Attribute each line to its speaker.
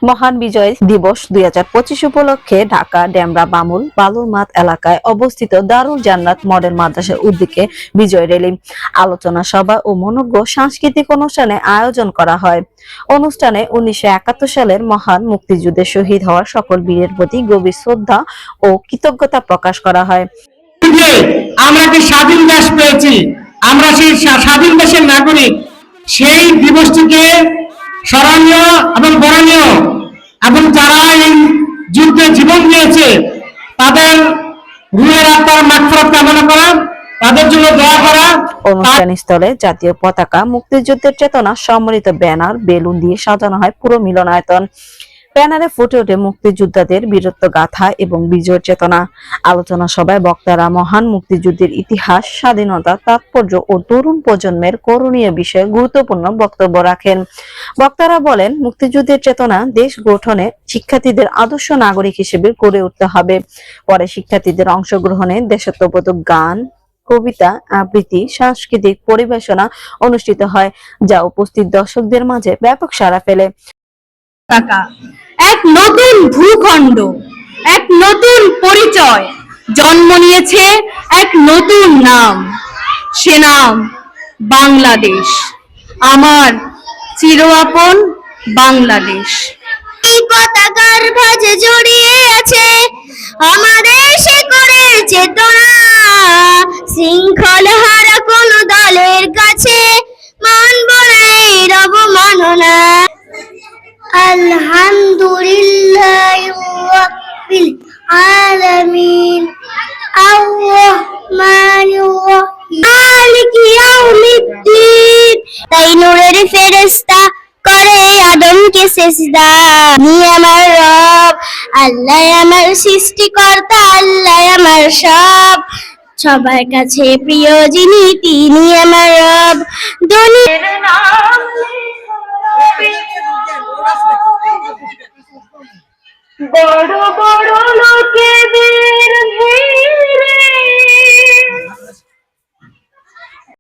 Speaker 1: মহান বিজয় দিবস 2025 উপলক্ষে ঢাকা ডেমরা বামুল বালুরমাঠ এলাকায় অবস্থিত দারুল জান্নাত মডেল মাদ্রাসার উদ্যোগে বিজয় র্যালি, আলোচনা সভা ও মনোজ্ঞ সাংস্কৃতিক অনুষ্ঠানে আয়োজন করা হয়। অনুষ্ঠানে 1971 সালের মহান মুক্তিযুদ্ধে শহীদ হওয়া সকল বীরের প্রতি গভীর শ্রদ্ধা ও কৃতজ্ঞতা প্রকাশ করা হয়।
Speaker 2: আমরা একটি স্বাধীন দেশ পেয়েছি, আমরা সেই স্বাধীন দেশের নাগরিক। সেই দিবসটিকে স্মরণীয় এবং বরণীয় এবং যারা এই যুদ্ধে জীবন দিয়েছে তাদের রুহের আত্মার মাগফিরাত কামনা করা, তাদের জন্য দোয়া করা।
Speaker 1: অনুষ্ঠান স্থলে জাতীয় পতাকা, মুক্তিযুদ্ধের চেতনা সম্মানিত ব্যানার, বেলুন দিয়ে সাজানো হয় পুরো মিলনায়তন। ব্যানারে ফুটে ওঠে মুক্তিযোদ্ধাদের বীরত্ব গাথা এবং বিজয়ের চেতনা। আলোচনা সভায় বক্তারা মহান মুক্তিযুদ্ধের ইতিহাস, স্বাধীনতা, তাৎপর্য ও তরুণ প্রজন্মের করণীয় বিষয়ে গুরুত্বপূর্ণ বক্তব্য রাখেন। বক্তারা বলেন, মুক্তিযুদ্ধের চেতনা দেশ গঠনে শিক্ষার্থীদের আদর্শ নাগরিক হিসেবে গড়ে উঠতে হবে। পরে শিক্ষার্থীদের অংশগ্রহণে দেশাত্মবোধক গান, কবিতা, আবৃত্তি, সাংস্কৃতিক পরিবেশনা অনুষ্ঠিত হয়, যা উপস্থিত দর্শকদের মাঝে ব্যাপক সাড়া ফেলে।
Speaker 3: এক নতুন ভূখণ্ড, এক নতুন পরিচয়, জন্ম নিয়েছে এক নতুন নাম, সে নাম বাংলাদেশ, আমার চির আপন বাংলাদেশ।
Speaker 4: এই পতাকার ভাঁজে জড়িয়ে আছে আমাদের শেকড়ের চেতনা, শৃঙ্খল হারা কোন দলের কাছে মানব না এর অবমাননা। আলহামদুলিল্লাহি রাব্বিল আলামিন, আর-রাহমানির রাহিম, মালিকি ইয়াউমিদ্দিন। তাই নূরের ফেরেশতা করে আদমকে সিজদা। নি আমার রব, আল্লাহ আমার সৃষ্টিকর্তা, আল্লাহ আমার সব, সবার কাছে প্রিয় যিনি তিনি আমার রব। দুনিয়ার